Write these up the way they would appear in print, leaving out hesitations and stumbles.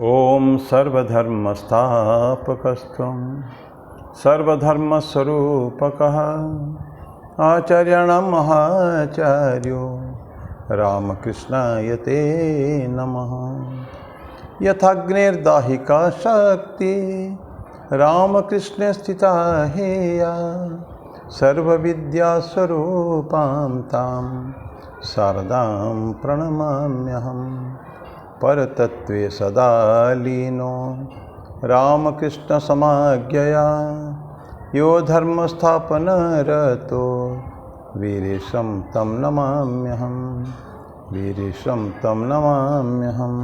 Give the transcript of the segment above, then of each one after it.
ओम सर्वधर्मस्थापकस्त्वं सर्वधर्मस्वरूपकः आचार्याणां महाचार्यो रामकृष्णाय ते नमः। यथाग्निर्दाहिका शक्ति रामकृष्णे स्थिता हेया सर्वविद्यास्वरूपां तां शारदां प्रणमाम्यहम्। परतत्वे सदा लीनो रामकृष्णसमाज्ञया यो धर्मस्थापनरतो वीरेशं तं नमाम्यहम्। वीरेशं तं नमाम्यहम्।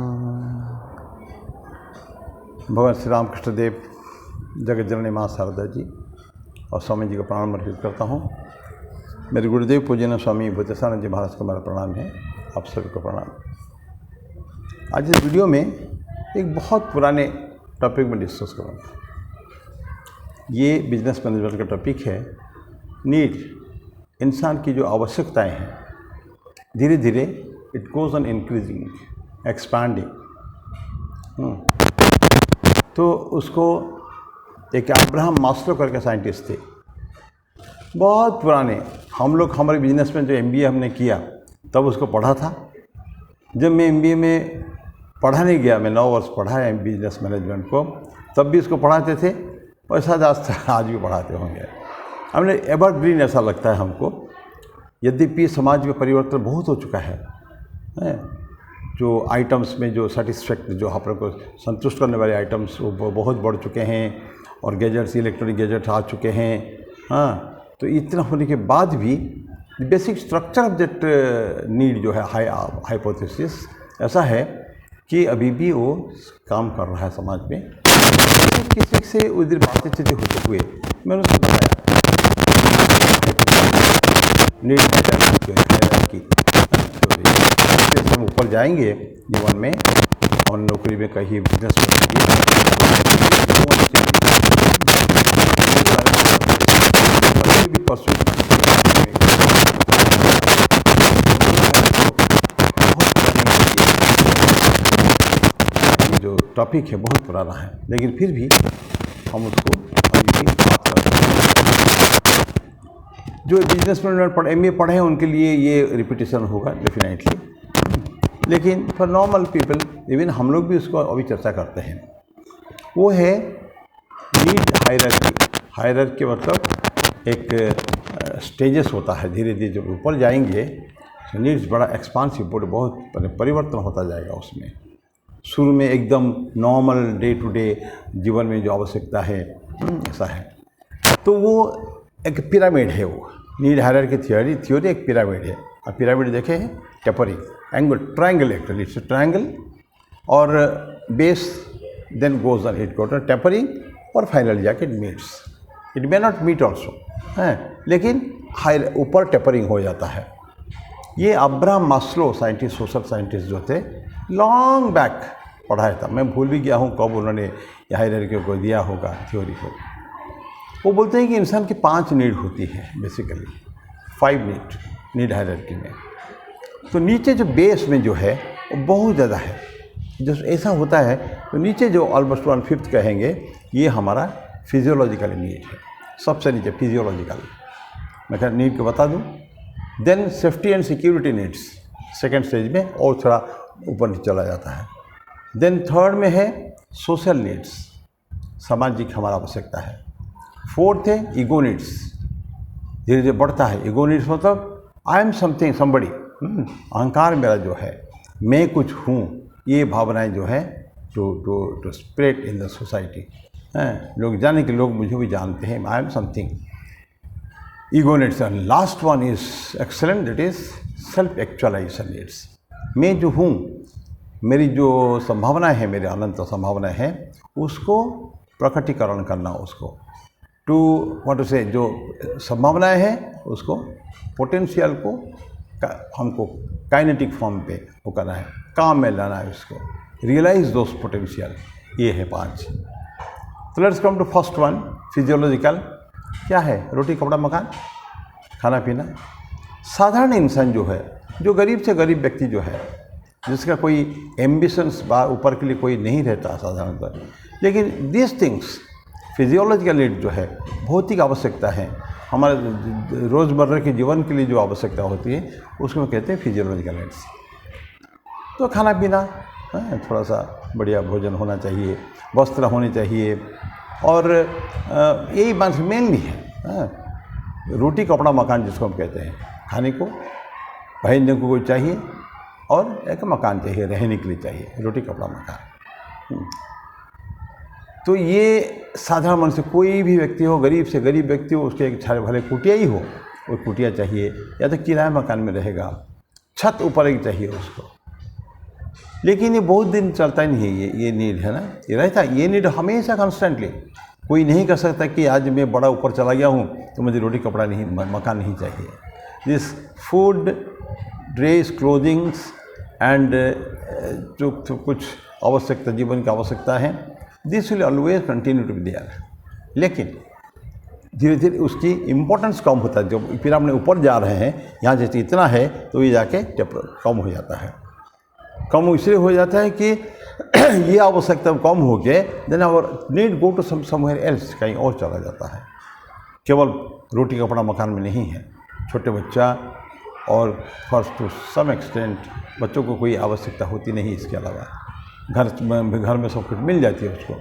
भगवान श्री रामकृष्ण देव, जगत जननी माँ शारदा जी और स्वामी जी को प्रणाम अर्पित करता हूँ। मेरे गुरुदेव पूजन स्वामी भूतेशानंद जी महाराज को मेरा प्रणाम है। आप सभी को प्रणाम। आज इस वीडियो में एक बहुत पुराने टॉपिक में डिस्कस करूँगा। ये बिजनेस मैनेजमेंट का टॉपिक है। नीड, इंसान की जो आवश्यकताएं हैं, धीरे धीरे it goes on increasing, expanding. तो उसको एक अब्राहम मास्लो करके साइंटिस्ट थे, बहुत पुराने। हम लोग हमारे बिजनेस में जो MBA हमने किया तब उसको पढ़ा था। जब मैं MBA में पढ़ाने गया, मैं 9 वर्ष पढ़ा है बिजनेस मैनेजमेंट को, तब भी इसको पढ़ाते थे और शायद आज भी पढ़ाते होंगे। हमने एवरग्रीन ऐसा लगता है हमको। यद्यपि समाज में परिवर्तन बहुत हो चुका है, जो आइटम्स में जो सेटिस्फैक्ट, जो आप लोग को संतुष्ट करने वाले आइटम्स वो बहुत बढ़ चुके हैं और गैजेट्स, इलेक्ट्रॉनिक गैजेट्स आ चुके हैं। तो इतना होने के बाद भी basic structure of that need जो है, हाइपोथेसिस ऐसा है कि अभी भी वो काम कर रहा है समाज में। किसी से उधर बातें होते हुए मैंने उसको बताया नीड की जैसे हम ऊपर जाएंगे जीवन में और नौकरी में कहीं बिजनेस जो टॉपिक है बहुत पुराना है, लेकिन फिर भी हम उसको अभी भी बात करते हैं। जो बिजनेस मैनेजमेंट MA पढ़े हैं उनके लिए ये रिपीटेशन होगा डेफिनेटली, लेकिन फॉर नॉर्मल पीपल, इवन हम लोग भी उसको अभी चर्चा करते हैं। वो है नीड हायरार्की। हायरार्की मतलब एक स्टेजेस होता है। धीरे धीरे जब ऊपर जाएंगे तो नीड्स बड़ा एक्सपांसिव, बहुत परिवर्तन होता जाएगा उसमें। शुरू में एकदम नॉर्मल डे टू डे जीवन में जो आवश्यकता है ऐसा है। तो वो एक पिरामिड है। वो नीड हायरार्की थ्योरी एक पिरामिड है। अब पिरामिड देखे हैं, tapering angle, triangle, actually it's triangle और base then goes on, it got tapering और फाइनल जाके it meets. It may not meet also है, लेकिन ऊपर टेपरिंग हो जाता है। ये Abraham Maslow scientist, social scientist जो थे, लॉन्ग बैक पढ़ाया था। मैं भूल भी गया हूँ कब उन्होंने हायरार्की को दिया होगा थ्योरी को। वो बोलते हैं कि इंसान की 5 नीड होती है, बेसिकली 5 नीड हायरार्की में। तो नीचे जो बेस में जो है वो बहुत ज़्यादा है। जब ऐसा होता है तो नीचे जो ऑलमोस्ट 1/5 कहेंगे, ये हमारा फिजियोलॉजिकल नीड है। सबसे नीचे फिजियोलॉजिकल, मैं क्या नीड को बता दूँ। Then safety and security needs second stage में और थोड़ा ऊपर नीचे चला जाता है। देन थर्ड में है सोशल नीड्स, सामाजिक हमारा आवश्यकता है। फोर्थ है ईगो नीड्स, धीरे धीरे बढ़ता है। ईगो नीड्स मतलब आई एम समथिंग, समबडी, अहंकार मेरा जो है, मैं कुछ हूँ, ये भावनाएं जो है to spread in the society. लोग जाने के लोग मुझे भी जानते हैं, I am something. Ego needs. And last one is excellent, that is self actualization needs. मैं जो हूँ, मेरी जो संभावनाएं हैं, मेरे अनंत संभावनाएं हैं, उसको प्रकटीकरण करना, उसको टू व्हाट टू से, जो संभावनाएं हैं उसको, पोटेंशियल को हमको काइनेटिक फॉर्म पे वो करना है, काम में लाना है उसको, रियलाइज दोस पोटेंशियल। ये है 5। तो let's come to first one, physiological. क्या है? रोटी कपड़ा मकान, खाना पीना। साधारण इंसान जो है, जो गरीब से गरीब व्यक्ति जो है, जिसका कोई एम्बिशंस ऊपर के लिए कोई नहीं रहता साधारणतः। लेकिन दिस थिंग्स फिजियोलॉजिकल नीड जो है, भौतिक आवश्यकता है, हमारे रोज़मर्रा के जीवन के लिए जो आवश्यकता होती है उसको कहते हैं फिजियोलॉजिकल नीड्स। तो खाना पीना, थोड़ा सा बढ़िया भोजन होना चाहिए, वस्त्र होने चाहिए, और यही बात मेनली है। रोटी कपड़ा मकान जिसको हम कहते हैं, खाने को पहनने को कोई चाहिए और एक मकान चाहिए, रहने के लिए चाहिए, रोटी कपड़ा मकान। तो ये साधारण मन से कोई भी व्यक्ति हो, गरीब से गरीब व्यक्ति हो, उसके एक छारे भले कुटिया ही हो, वो कुटिया चाहिए, या तो किराया मकान में रहेगा, छत ऊपर ही चाहिए उसको। लेकिन ये बहुत दिन चलता ही नहीं है, ये नीड है ना, ये रहता है, ये नीड हमेशा कॉन्स्टेंटली। कोई नहीं कर सकता कि आज मैं बड़ा ऊपर चला गया हूँ तो मुझे रोटी कपड़ा नहीं, मकान नहीं चाहिए। This food, dress, clothings and जो कुछ आवश्यकता, जीवन की आवश्यकता है, this will always continue to be there. लेकिन धीरे धीरे उसकी इम्पोर्टेंस कम होता है। जब फिर हमने ऊपर जा रहे हैं, यहाँ जैसे इतना है तो ये जाके कम हो जाता है। कम इसलिए हो जाता है कि ये आवश्यकता कम हो गए, then our need go to somewhere else, कहीं और चला जाता है। केवल रोटी कपड़ा मकान में नहीं है, छोटे बच्चा और फर्स्ट टू सम एक्सटेंट बच्चों को कोई आवश्यकता होती नहीं, इसके अलावा घर में सब कुछ मिल जाती है उसको।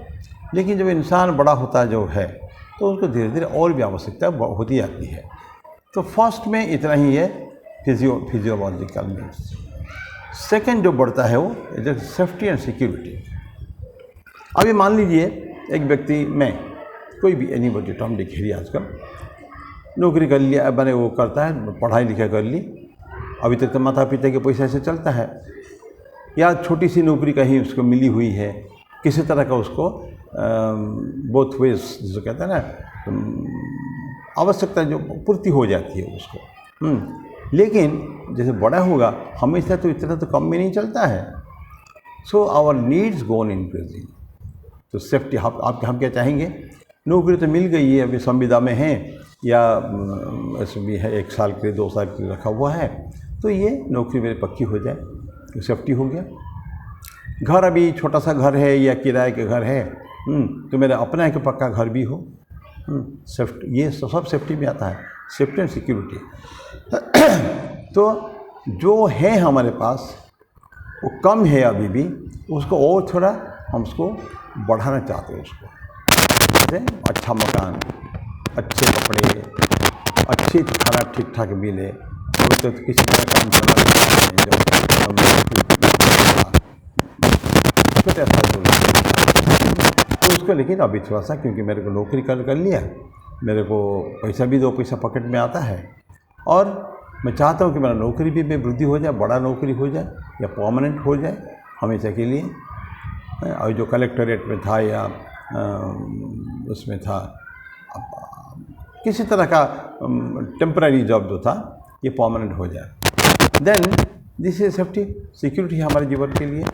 लेकिन जब इंसान बड़ा होता जो है तो उसको धीरे धीरे और भी आवश्यकता होती जाती है। तो फर्स्ट में इतना ही है फिजियोलॉजिकल नीड्स। सेकेंड जो बढ़ता है वो इज सेफ्टी एंड सिक्योरिटी। अभी मान लीजिए एक व्यक्ति, मैं कोई भी एनीबॉडी, टॉम डिक हैरी, आजकल नौकरी कर लिया, मैंने वो करता है, पढ़ाई लिखाई कर ली, अभी तक तो माता पिता के पैसे से चलता है, या छोटी सी नौकरी कहीं उसको मिली हुई है, किसी तरह का उसको बोथ वेज जिसको कहते हैं ना, आवश्यकता जो पूर्ति हो जाती है उसको। लेकिन जैसे बड़ा होगा हमेशा तो इतना तो कम में नहीं चलता है। So our needs go on increasing. तो सेफ्टी, हम क्या चाहेंगे, नौकरी तो मिल गई है, अभी संविदा में है, या ऐसे भी है 1 साल के लिए 2 साल के लिए रखा हुआ है, तो ये नौकरी मेरी पक्की हो जाए तो सेफ्टी हो गया। घर अभी छोटा सा घर है या किराए के घर है, तो मेरा अपना एक पक्का घर भी हो, सेफ्टी, ये सब सेफ्टी में आता है, सेफ्टी एंड सिक्योरिटी। तो जो है हमारे पास वो कम है अभी भी, उसको और थोड़ा हम उसको बढ़ाना चाहते हैं। उसको जैसे अच्छा मकान, अच्छे कपड़े, अच्छी खाना ठीक ठाक मिले, तो किसी तरह काम चला छोटे तो उसको। लेकिन अभी थोड़ा सा, क्योंकि मेरे को नौकरी कर लिया, मेरे को पैसा भी 2 पैसा पॉकेट में आता है, और मैं चाहता हूँ कि मेरा नौकरी भी में वृद्धि हो जाए, बड़ा नौकरी हो जाए या परमानेंट हो जाए हमेशा के लिए। और जो कलेक्टरेट में था या उसमें था, किसी तरह का टेम्पररी जॉब जो था, ये परमानेंट हो जाए। Then this is safety, security हमारे जीवन के लिए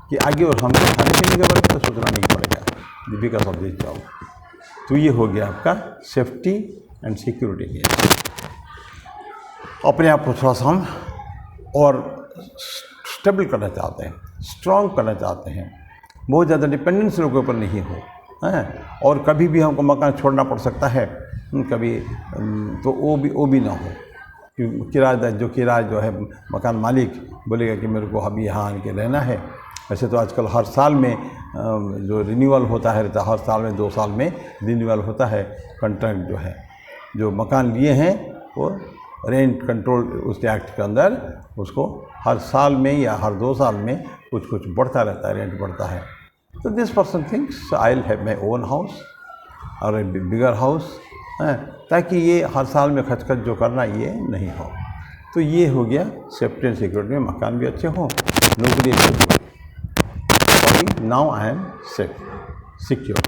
कि आगे और हमको खाने पीने के बारे में तो सोचना नहीं पड़ेगा बिकॉज ऑफ दिस जॉब। तो ये हो गया आपका सेफ्टी एंड सिक्योरिटी के। अपने आप को थोड़ा सा हम और स्टेबल करना चाहते हैं, स्ट्रॉन्ग करना चाहते हैं, बहुत ज़्यादा डिपेंडेंस लोगों पर नहीं हो, और कभी भी हमको मकान छोड़ना पड़ सकता है कभी, तो वो भी ना हो। किराया जो है मकान मालिक बोलेगा कि मेरे को अभी यहाँ आके रहना है। वैसे तो आजकल हर साल में जो रिन्यूअल होता है, हर साल में 2 साल में रिन्यूअल होता है कॉन्ट्रैक्ट जो है। जो मकान लिए हैं वो रेंट कंट्रोल उस एक्ट के अंदर उसको हर साल में या हर 2 साल में कुछ बढ़ता रहता है, रेंट बढ़ता है। तो this person thinks I will have my own house और ए बिगर हाउस, ताकि ये हर साल में खच जो करना ये नहीं हो। तो ये हो गया सेफ्टी एंड सिक्योरिटी में, मकान भी अच्छे हों, नौकरी अच्छी हो। Now I am safe secure.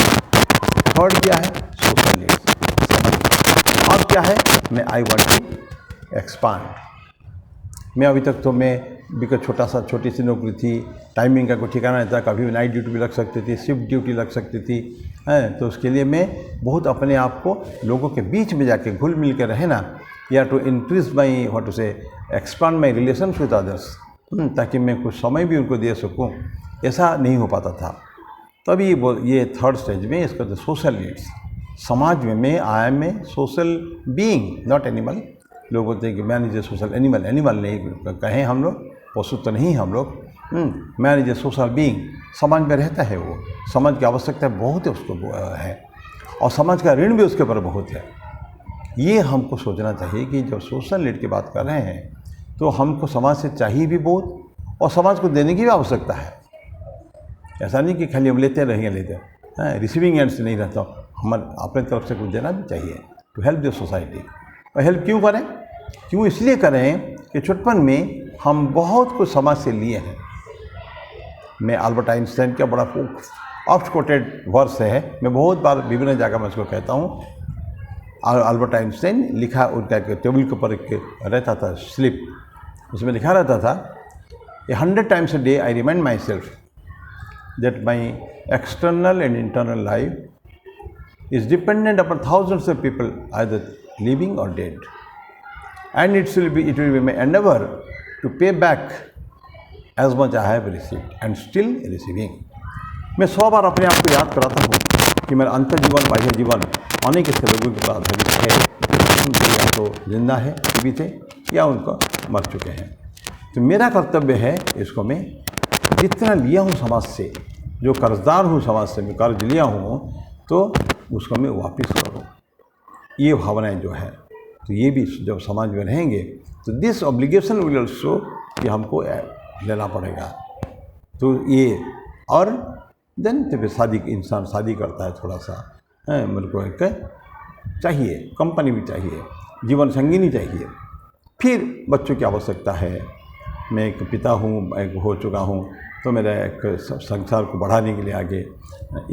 Third क्या है, सोशल नीड्स। अब क्या है, मैं आई वांट टू एक्सपांड। मैं अभी तक तो मैं बिकॉज छोटी सी नौकरी थी, टाइमिंग का कोई ठिकाना नहीं था, कभी भी नाइट ड्यूटी भी लग सकती थी, शिफ्ट ड्यूटी लग सकती थी, तो उसके लिए मैं बहुत अपने आप को लोगों के बीच में जाके घुल मिल के रहना, या to increase my what to say expand my relations with others, ताकि मैं कुछ समय भी उनको दे सकूं, ऐसा नहीं हो पाता था। तभी ये थर्ड स्टेज में इसका जो सोशल नीड्स, समाज में मैं I am a social being not animal. लोग बोलते हैं कि man is a social animal, animal नहीं कहें हम लोग, पशु तो नहीं हम लोग, man is a social being. समाज में रहता है वो, समाज की आवश्यकता बहुत है उसको है, और समाज का ऋण भी उसके ऊपर बहुत है। ये हमको सोचना चाहिए कि जब सोशल नीड की बात कर रहे हैं तो हमको समाज से चाहिए भी बहुत, और समाज को देने की भी आवश्यकता है। ऐसा नहीं कि खाली हम लेते रहेंगे रिसीविंग एंड से नहीं रहता, हमारे अपने तरफ से कुछ देना भी चाहिए टू हेल्प द सोसाइटी। और हेल्प क्यों करें? क्यों इसलिए करें कि छुटपन में हम बहुत कुछ समाज से लिए हैं। मैं अल्बर्ट आइंस्टाइन का बड़ा ऑफ्ट कोटेड वर्स है, मैं बहुत बार विभिन्न जगह में उसको कहता हूँ। अल्बर्ट आइंस्टाइन लिखा, उनका एक टेबल के ऊपर एक रहता था स्लिप, उसमें लिखा रहता था 100 times a day I remind myself that my external and internal life is dependent upon thousands of people either living or dead, and it will be my endeavor to pay back as much I have received and still receiving। मैं 100 बार अपने आप को याद कराता हूँ कि मेरा अंतर जीवन बाह्य जीवन अनेक ऐसे लोगों के पास आधारित है, उनके या तो जिंदा है जीवित है या उनको मर चुके हैं। तो मेरा कर्तव्य है इसको मैं जितना लिया हूँ समाज से, जो कर्जदार हूँ समाज से, मैं कर्ज लिया हूँ तो उसको मैं वापस करूँ। ये भावनाएं जो है, तो ये भी जब समाज में रहेंगे तो दिस ऑब्लिगेशन विल ऑल्सो कि हमको लेना पड़ेगा। तो ये और देन तो फिर इंसान शादी करता है, थोड़ा सा मेरे को एक चाहिए, कंपनी भी चाहिए, जीवन संगिनी चाहिए, फिर बच्चों की आवश्यकता है। मैं एक पिता हूँ, एक हो चुका हूँ, तो मेरा एक संसार को बढ़ाने के लिए आगे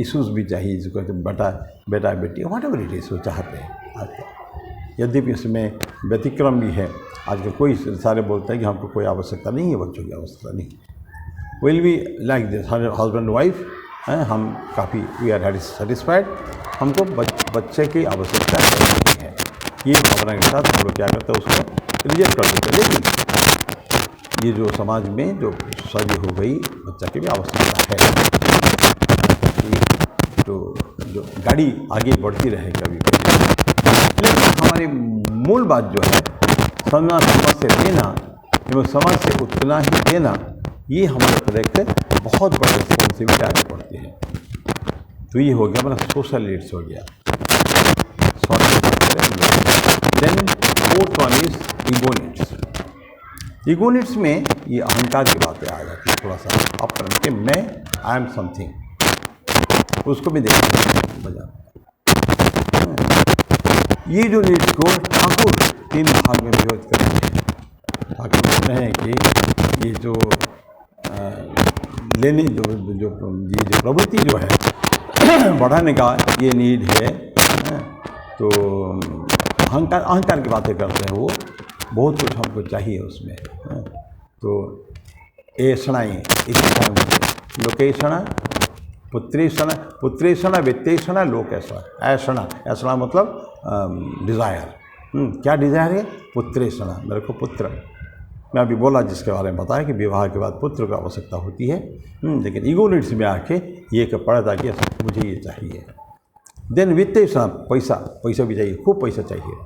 इशूज़ भी चाहिए, जिसको बेटा बेटी व्हाट एवर इट इज़ वो चाहते हैं आज। यद्यपि इसमें व्यतिक्रम भी है, आजकल कोई सारे बोलते हैं कि हमको कोई आवश्यकता नहीं है, बच्चों की आवश्यकता नहीं। Will be like this husband wife हैं, हम काफ़ी वी आर सेटिस्फाइड, हमको बच्चे की आवश्यकता है। ये भावना के साथ हम लोग क्या करते हैं, उसको रिजेक्ट कर देते हैं। लेकिन ये जो समाज में जो शादी हो गई, बच्चा की भी आवश्यकता है, तो जो गाड़ी आगे बढ़ती रहे कभी कभी। लेकिन हमारी मूल बात जो है समाज से देना एवं समाज से उतना ही देना, ये हमारे पर एक बहुत बड़ी रिस्पॉन्सिबिलिटी आगे पड़ती है। तो ये हो गया हमारा सोशल नीड्स हो गया। Then fourth one is ego needs. Ego needs में ये अहंकार की बातें आ जाती है, थोड़ा सा आप करें कि मैं आई एम समथिंग, उसको भी देखना बजा। ये जो नीड्स को ठाकुर 3 भाग में विभाजित करते हैं। ठाकुर कहते हैं कि ये जो लेने जो प्रवृत्ति जो है बढ़ाने का ये नीड है, तो अहंकार की बातें करते हैं, वो बहुत कुछ हमको चाहिए उसमें। तो ऐषणाएँ लोकेषणा पुत्रेषणा वित्तेषणा लोकेषणा। ऐषणा मतलब डिज़ायर। क्या डिज़ायर है? पुत्रेषणा, मेरे को पुत्र। मैं अभी बोला जिसके बारे में बताया कि विवाह के बाद पुत्र की आवश्यकता होती है, लेकिन ईगो नीड्स में आके ये पड़ा था कि मुझे ये चाहिए। देन वित्तेषणा, पैसा भी चाहिए, खूब पैसा चाहिए,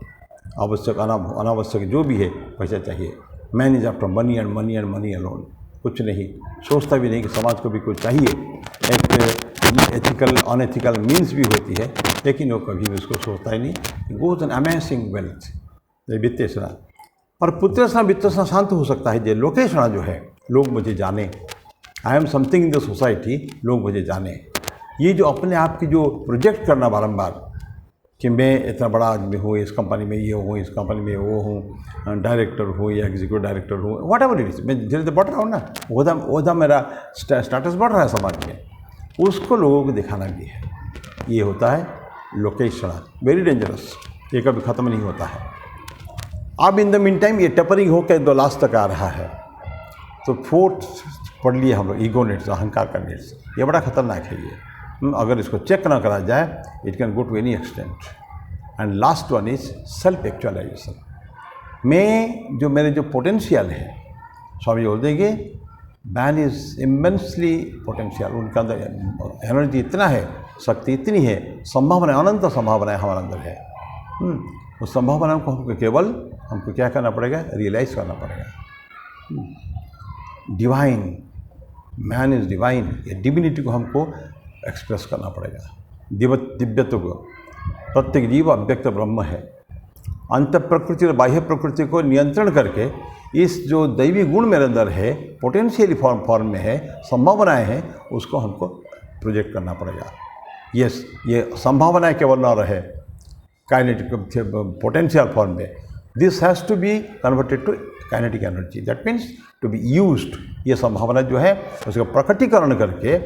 आवश्यक अनावश्यक जो भी है पैसा चाहिए। Man is after money and money and money alone, कुछ नहीं सोचता भी नहीं कि समाज को भी कुछ चाहिए। एक एथिकल अनएथिकल मीन्स भी होती है, लेकिन वो कभी भी उसको सोचता ही नहीं। गोज एन अमेजिंग वेल्थ, वित्तेषणा। और पुत्रेषणा वित्तेषणा शांत हो सकता है। जो लोकेषणा जो है, लोग मुझे जाने, आई am something in the society, लोग मुझे जाने। ये जो अपने आप की जो प्रोजेक्ट करना बारंबार कि मैं इतना बड़ा आदमी हूँ, इस कंपनी में ये हूँ, इस कंपनी में वो हूँ, डायरेक्टर हूँ या एग्जीक्यूटिव डायरेक्टर हूँ, व्हाट एवर इट इज़, मैं धीरे धीरे बढ़ रहा हूँ ना, ओदा मेरा स्टेटस बढ़ रहा है समाज में, उसको लोगों को दिखाना भी है। ये होता है लोकेषणा, वेरी डेंजरस, ये कभी ख़त्म नहीं होता है। अब इन द मीन टाइम ये टपरिंग होकर 2 लास्ट तक आ रहा है। तो फोर्थ पढ़ लिए हम लोग ईगो नीड्स, अहंकार का नीड्स। ये बड़ा खतरनाक है ये, अगर इसको चेक ना करा जाए it can go to any extent. And last one is self actualisation. मैं जो मेरे जो पोटेंशियल है, स्वामी जी बोलते हैं कि मैन इज़ इमेंसली पोटेंशियल, उनके अंदर एनर्जी इतना है, शक्ति इतनी है, संभावना अनंत संभावनाएं हमारे अंदर है। उस संभावनाओं को हमको क्या करना पड़ेगा, रियलाइज़ करना पड़ेगा। डिवाइन, मैन इज़ डिवाइन, ये डिविनिटी को हमको एक्सप्रेस करना पड़ेगा, दिव्यत्व को। प्रत्येक जीव अव्यक्त ब्रह्म है। अंत प्रकृति और बाह्य प्रकृति को नियंत्रण करके इस जो दैवी गुण मेरे अंदर है, पोटेंशियली फॉर्म में है, संभावनाएं हैं, उसको हमको प्रोजेक्ट करना पड़ेगा। यस, ये संभावनाएं केवल ना रहे काइनेटिक पोटेंशियल फॉर्म में, this has to be converted to kinetic energy, that means to be used. ये संभावना जो है उसका प्रकटीकरण करके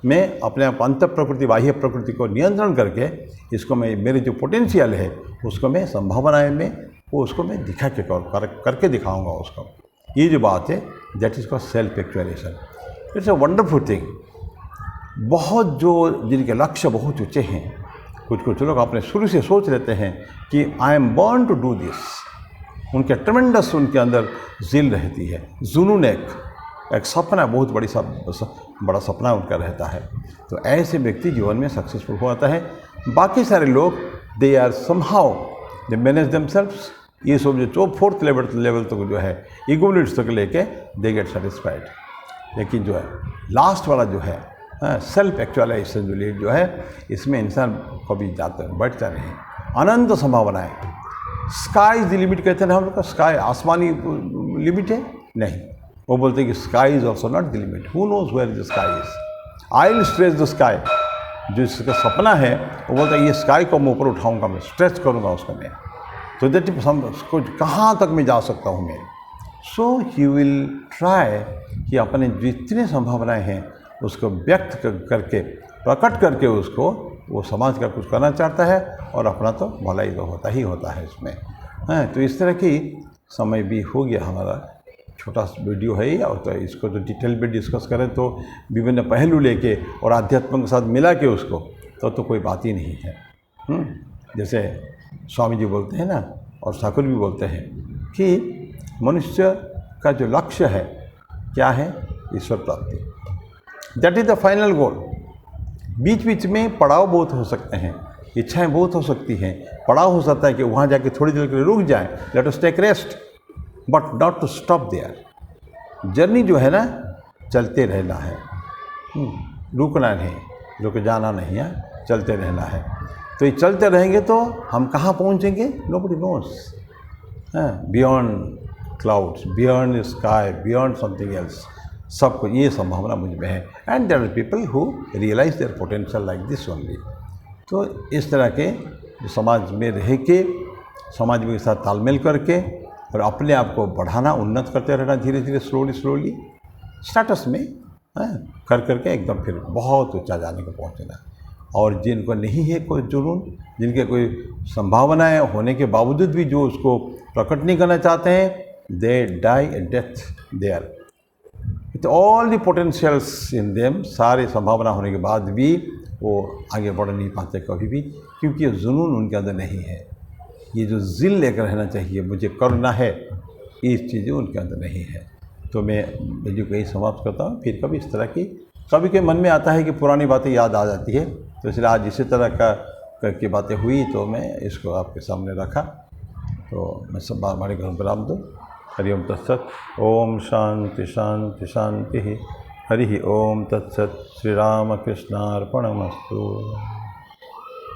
मैं अपने आप अंत प्रकृति बाह्य प्रकृति को नियंत्रण करके इसको मैं, मेरे जो पोटेंशियल है उसको मैं संभावनाएं में वो उसको मैं दिखा के करके दिखाऊंगा उसको। ये जो बात है that is called self actualisation. It's a wonderful thing. बहुत जो जिनके लक्ष्य बहुत ऊँचे हैं, कुछ लोग अपने शुरू से सोच लेते हैं कि I am born to do this, उनके ट्रेमेंडस उनके अंदर जिल रहती है, जुनून, एक सपना, बहुत बड़ा सपना उनका रहता है। तो ऐसे व्यक्ति जीवन में सक्सेसफुल हो जाता है। बाकी सारे लोग they are somehow they manage themselves, ये सब जो 4th लेवल तक जो है इगोलिट्स तक लेके दे गेट सेटिस्फाइड। लेकिन जो है लास्ट वाला जो है सेल्फ एक्चुअलाइजेशन जो है, इसमें इंसान कभी बैठता नहीं, अनंत संभावनाएं। स्काई इज द लिमिट कहते हैं हम लोग का, स्काई आसमानी लिमिट है नहीं, वो बोलते हैं कि sky is also not the limit, who knows where the sky is. I will stretch the sky, जो इसका सपना है वो बोलता है ये स्काई को मैं ऊपर उठाऊंगा, मैं स्ट्रेच करूंगा उसको मैं, तो दैट उसको कहाँ तक मैं जा सकता हूँ मैं। सो ही विल ट्राई कि अपने जितने संभावनाएं हैं उसको व्यक्त करके, प्रकट करके उसको वो समाज का कुछ करना चाहता है, और अपना तो भलाई तो होता ही होता है इसमें। तो इस तरह की समय भी हो गया हमारा, छोटा वीडियो है, और तो इसको तो डिटेल में डिस्कस करें तो विभिन्न पहलू लेके और आध्यात्म के साथ मिला के उसको तो कोई बात ही नहीं है। जैसे स्वामी जी बोलते हैं ना, और ठाकुर भी बोलते हैं कि मनुष्य का जो लक्ष्य है क्या है, ईश्वर प्राप्ति, that is the final goal. बीच बीच में पड़ाव बहुत हो सकते हैं, इच्छाएं बहुत हो सकती हैं, पड़ाव हो सकता है कि वहाँ जाके थोड़ी देर के लिए रुक जाएं, let us take rest, but not to stop there. Journey जो है ना चलते रहना है, रुकना नहीं, रुक जाना नहीं है, चलते रहना है। तो ये चलते रहेंगे तो हम कहाँ पहुँचेंगे, nobody knows. Beyond clouds, beyond sky, beyond something else, सबको ये संभावना मुझ में है। And there are people who realise their potential like this only. तो इस तरह के समाज में रह के, समाज के साथ तालमेल करके और अपने आप को बढ़ाना, उन्नत करते रहना, धीरे धीरे स्लोली स्टेटस में कर करके एकदम फिर बहुत ऊंचा जाने को पहुंचना। और जिनको नहीं है कोई जुनून, जिनके कोई संभावनाएं होने के बावजूद भी जो उसको प्रकट नहीं करना चाहते हैं, they die a death there with all the potentials in them. सारी संभावना होने के बाद भी वो आगे बढ़ नहीं पाते कभी भी, क्योंकि ये जुनून उनके अंदर नहीं है। ये जो जिल लेकर रहना चाहिए, मुझे करना है, ये चीज़ें उनके अंदर नहीं है। तो मैं वीडियो को यही समाप्त करता हूँ। फिर कभी इस तरह की, कभी के मन में आता है कि पुरानी बातें याद आ जाती है, तो इसलिए आज इसी तरह की बातें हुई तो मैं इसको आपके सामने रखा। तो मैं सब हमारे घर विराम दूँ। हरि ओम तत्सत। ओम शांति शांति शांति। हरि ओम तत्सत। श्री राम कृष्णार्पणमस्तु।